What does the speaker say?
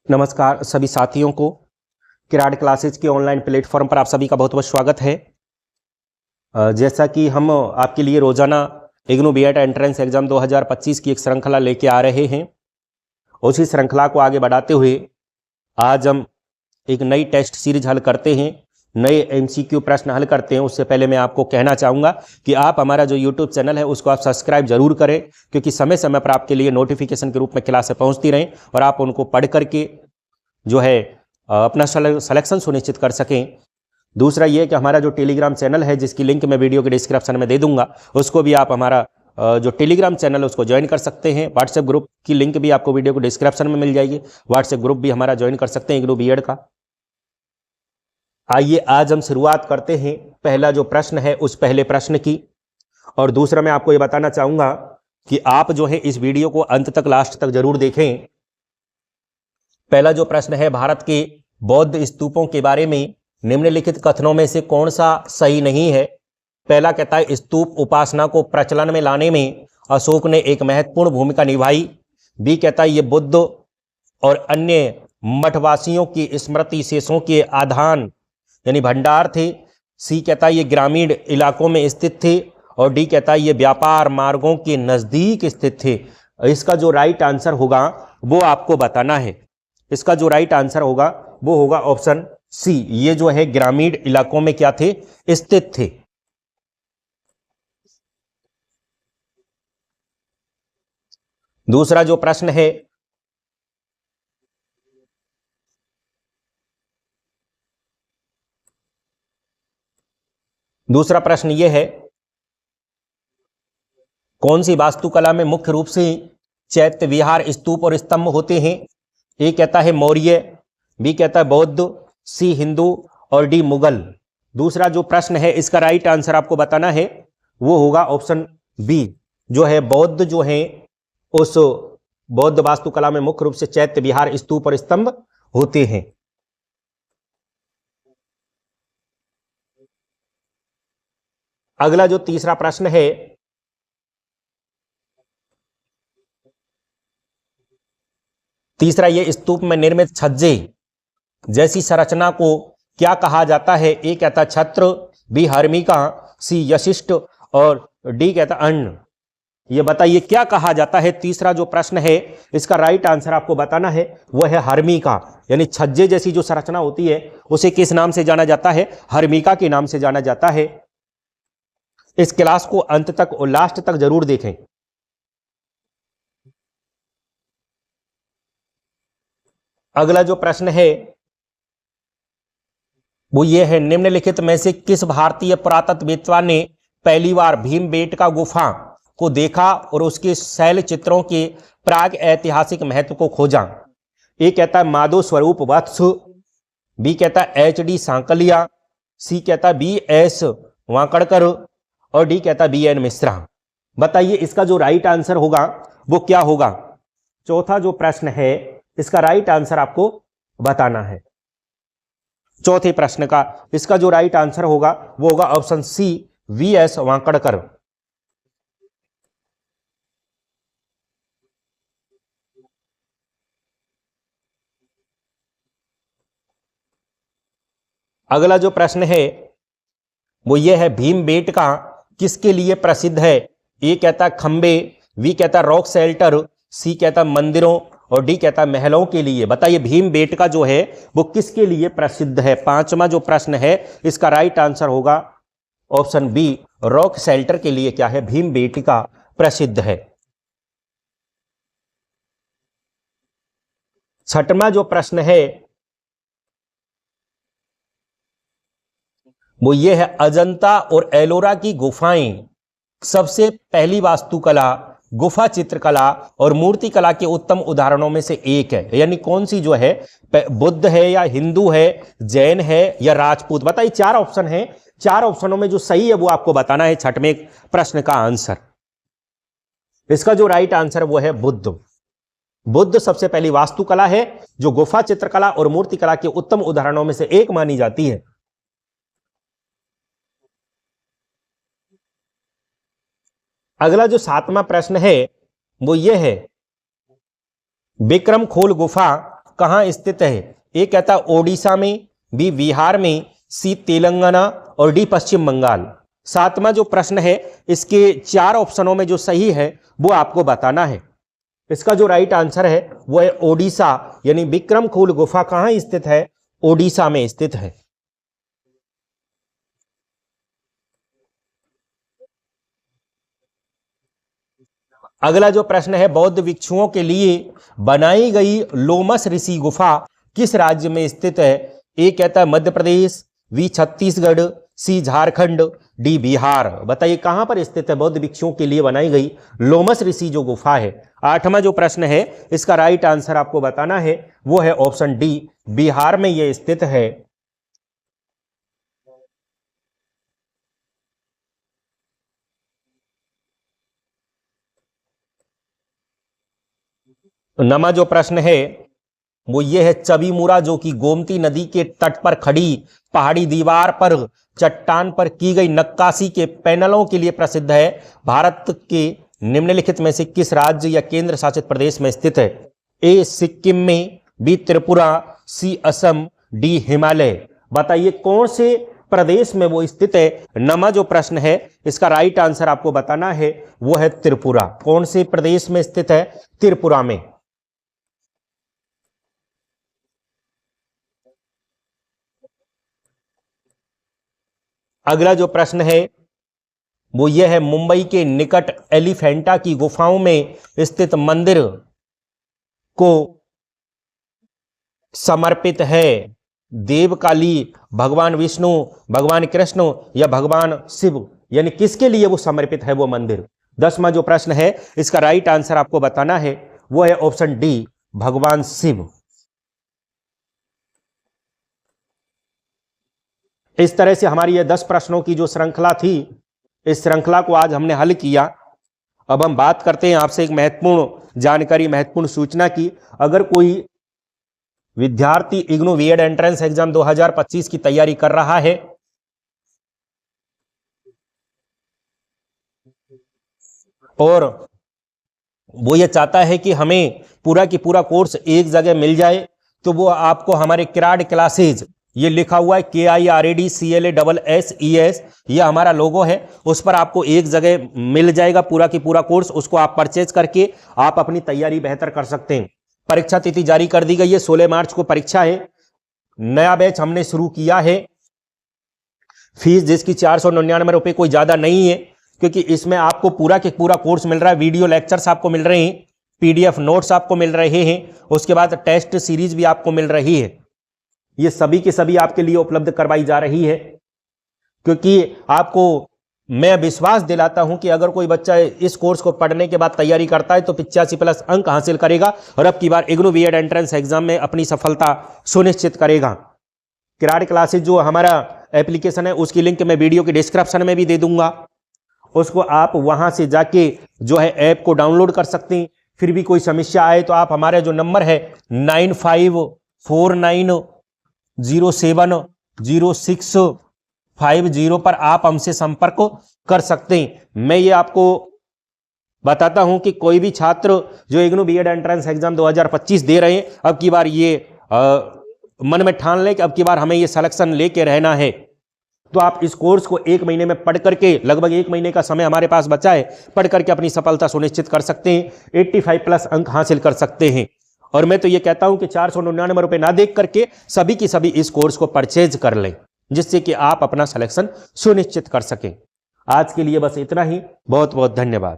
नमस्कार सभी साथियों को किराड क्लासेज के ऑनलाइन प्लेटफॉर्म पर आप सभी का बहुत बहुत स्वागत है। जैसा कि हम आपके लिए रोजाना इग्नू बीएड एंट्रेंस एग्जाम 2025 की एक श्रृंखला लेके आ रहे हैं, उसी श्रृंखला को आगे बढ़ाते हुए आज हम एक नई टेस्ट सीरीज हल करते हैं, नए एमसीक्यू प्रश्न हल करते हैं। उससे पहले मैं आपको कहना चाहूँगा कि आप हमारा जो यूट्यूब चैनल है उसको आप सब्सक्राइब जरूर करें, क्योंकि समय समय पर आपके लिए नोटिफिकेशन के रूप में क्लासें पहुँचती रहें और आप उनको पढ़ करके जो है अपना सिलेक्शन सुनिश्चित कर सकें। दूसरा ये कि हमारा जो टेलीग्राम चैनल है, जिसकी लिंक मैं वीडियो के डिस्क्रिप्शन में दे दूंगा, उसको भी आप हमारा जो टेलीग्राम चैनल है उसको ज्वाइन कर सकते हैं। व्हाट्सएप ग्रुप की लिंक भी आपको वीडियो को डिस्क्रिप्शन में मिल जाएगी, व्हाट्सएप ग्रुप भी हमारा ज्वाइन कर सकते हैं इग्नू बीएड का। आइए आज हम शुरुआत करते हैं पहला जो प्रश्न है उस पहले प्रश्न की। और दूसरा मैं आपको ये बताना चाहूंगा कि आप जो है इस वीडियो को अंत तक, लास्ट तक जरूर देखें। पहला जो प्रश्न है, भारत के बौद्ध स्तूपों के बारे में निम्नलिखित कथनों में से कौन सा सही नहीं है। पहला कहता है स्तूप उपासना को प्रचलन में लाने में अशोक ने एक महत्वपूर्ण भूमिका निभाई। बी कहता है ये बुद्ध और अन्य मठवासियों की स्मृति शेषों के आधान यानी भंडार थे। सी कहता है ये ग्रामीण इलाकों में स्थित थे। और डी कहता है ये व्यापार मार्गों के नजदीक स्थित थे। इसका जो राइट आंसर होगा वो आपको बताना है। इसका जो राइट आंसर होगा वो होगा ऑप्शन सी, ये जो है ग्रामीण इलाकों में क्या थे, स्थित थे। दूसरा जो प्रश्न है, दूसरा प्रश्न यह है कौन सी वास्तुकला में मुख्य रूप से चैत्य विहार, स्तूप और स्तंभ होते हैं। ए कहता है मौर्य, बी कहता है बौद्ध, सी हिंदू और डी मुगल। दूसरा जो प्रश्न है इसका राइट आंसर आपको बताना है, वो होगा ऑप्शन बी, जो है बौद्ध जो है उस बौद्ध वास्तुकला में मुख्य रूप से चैत्य विहार, स्तूप और स्तंभ होते हैं। अगला जो तीसरा प्रश्न है, तीसरा ये स्तूप में निर्मित छज्जे जैसी संरचना को क्या कहा जाता है। ए कहता छत्र, बी हर्मिका, सी यशिष्ट और डी कहता अन्न। ये बताइए क्या कहा जाता है। तीसरा जो प्रश्न है इसका राइट आंसर आपको बताना है, वह है हर्मिका, यानी छज्जे जैसी जो संरचना होती है उसे किस नाम से जाना जाता है, हर्मिका के नाम से जाना जाता है। इस क्लास को अंत तक और लास्ट तक जरूर देखें। अगला जो प्रश्न है वो ये है निम्नलिखित में से किस भारतीय पुरातत्ववेत्ता ने पहली बार भीमबेटका गुफा को देखा और उसके शैल चित्रों के प्राग ऐतिहासिक महत्व को खोजा। ए कहता है माधव स्वरूप वत्स, बी कहता है HD सांकलिया, सी कहता है BS वाकड़कर और डी कहता है BN मिश्रा। बताइए इसका जो राइट आंसर होगा वो क्या होगा। चौथा जो प्रश्न है इसका राइट आंसर आपको बताना है। चौथे प्रश्न का इसका जो राइट आंसर होगा वो होगा ऑप्शन सी, VS वाकड़कर। अगला जो प्रश्न है वो ये है भीमबेटका किसके लिए प्रसिद्ध है। ए कहता है खंबे, बी कहता है रॉक शेल्टर, सी कहता है मंदिरों और डी कहता है महलों के लिए। बताइए भीमबेटका जो है वो किसके लिए प्रसिद्ध है। पांचवा जो प्रश्न है इसका राइट आंसर होगा ऑप्शन बी, रॉक शेल्टर के लिए क्या है, भीमबेटका प्रसिद्ध है। छठवां जो प्रश्न है वो ये है अजंता और एलोरा की गुफाएं सबसे पहली वास्तुकला, गुफा चित्रकला और मूर्ति कला के उत्तम उदाहरणों में से एक है। यानी कौन सी जो है, बुद्ध है या हिंदू है, जैन है या राजपूत। बताइए चार ऑप्शन है, चार ऑप्शनों में जो सही है वो आपको बताना है छठवें प्रश्न का आंसर। इसका जो राइट आंसर वो है बुद्ध। बुद्ध सबसे पहली वास्तुकला है जो गुफा चित्रकला और मूर्ति कला के उत्तम उदाहरणों में से एक मानी जाती है। अगला जो सातवां प्रश्न है वो ये है विक्रम खोल गुफा कहाँ स्थित है? ए कहता है ओडिशा में, बी बिहार में, सी तेलंगाना और डी पश्चिम बंगाल। सातवां जो प्रश्न है, इसके 4 ऑप्शनों में जो सही है वो आपको बताना है। इसका जो राइट आंसर है वो है ओडिशा, यानी विक्रमखूल गुफा कहाँ स्थित है? ओडिशा में स्थित है। अगला जो प्रश्न है, बौद्ध भिक्षुओं के लिए बनाई गई लोमस ऋषि गुफा किस राज्य में स्थित है? ए कहता है मध्य प्रदेश, बी छत्तीसगढ़, सी झारखंड, डी बिहार। बताइए कहां पर स्थित है बौद्ध भिक्षुओं के लिए बनाई गई लोमस ऋषि जो गुफा है? आठवां जो प्रश्न है, इसका राइट आंसर आपको बताना है, वो है ऑप्शन डी, बिहार में यह स्थित है। नमा जो प्रश्न है वो ये है, चबीमुरा जो कि गोमती नदी के तट पर खड़ी पहाड़ी दीवार पर चट्टान पर की गई नक्काशी के पैनलों के लिए प्रसिद्ध है, भारत के निम्नलिखित में से किस राज्य या केंद्र शासित प्रदेश में स्थित है? ए सिक्किम में, बी त्रिपुरा, सी असम, डी हिमालय। बताइए कौन से प्रदेश में वो स्थित है? नमा जो प्रश्न है, इसका राइट आंसर आपको बताना है, वो है त्रिपुरा। कौन से प्रदेश में स्थित है? त्रिपुरा में। अगला जो प्रश्न है वो यह है, मुंबई के निकट एलिफेंटा की गुफाओं में स्थित मंदिर को समर्पित है? देवकाली, भगवान विष्णु, भगवान कृष्ण या भगवान शिव, यानी किसके लिए वो समर्पित है वो मंदिर? 10वां जो प्रश्न है, इसका राइट आंसर आपको बताना है, वो है ऑप्शन डी, भगवान शिव। इस तरह से हमारी यह 10 प्रश्नों की जो श्रृंखला थी, इस श्रृंखला को आज हमने हल किया। अब हम बात करते हैं आपसे एक महत्वपूर्ण जानकारी, महत्वपूर्ण सूचना की। अगर कोई विद्यार्थी इग्नू बीएड एंट्रेंस एग्जाम 2025 की तैयारी कर रहा है और वो ये चाहता है कि हमें पूरा की पूरा कोर्स एक जगह मिल जाए, तो वो आपको हमारे किराड क्लासेज, ये लिखा हुआ है KIRAD CLASSES, ये हमारा लोगो है, उस पर आपको एक जगह मिल जाएगा पूरा की पूरा कोर्स। उसको आप परचेज करके आप अपनी तैयारी बेहतर कर सकते हैं। परीक्षा तिथि जारी कर दी गई है, 16 मार्च को परीक्षा है। नया बैच हमने शुरू किया है। फीस जिसकी 499 रुपए कोई ज्यादा नहीं है, क्योंकि इसमें आपको पूरा के पूरा कोर्स मिल रहा है। वीडियो लेक्चर्स आपको मिल रहे हैं, PDF नोट्स आपको मिल रहे हैं, उसके बाद टेस्ट सीरीज भी आपको मिल रही है। ये सभी के सभी आपके लिए उपलब्ध करवाई जा रही है, क्योंकि आपको मैं विश्वास दिलाता हूं कि अगर कोई बच्चा इस कोर्स को पढ़ने के बाद तैयारी करता है तो 85+ अंक हासिल करेगा और अब की बार इग्नू बीएड एंट्रेंस एग्जाम में अपनी सफलता सुनिश्चित करेगा। किराड क्लासेज जो हमारा एप्लीकेशन है, उसकी लिंक मैं वीडियो के डिस्क्रिप्शन में भी दे दूंगा। उसको आप वहां से जाके जो है ऐप को डाउनलोड कर सकते हैं। फिर भी कोई समस्या आए तो आप हमारा जो नंबर है 9549070650 पर आप हमसे संपर्क कर सकते हैं। मैं ये आपको बताता हूं कि कोई भी छात्र जो इग्नू बीएड एंट्रेंस एग्जाम 2025 दे रहे हैं, अब की बार ये मन में ठान लें कि अब की बार हमें ये सिलेक्शन लेके रहना है, तो आप इस कोर्स को 1 महीने में पढ़ करके, लगभग 1 महीने का समय हमारे पास बचा है, पढ़ करके अपनी सफलता सुनिश्चित कर सकते हैं, 85+ अंक हासिल कर सकते हैं। और मैं तो ये कहता हूं कि 499 रुपए ना देख करके सभी की सभी इस कोर्स को परचेज कर लें, जिससे कि आप अपना सिलेक्शन सुनिश्चित कर सकें। आज के लिए बस इतना ही। बहुत बहुत धन्यवाद।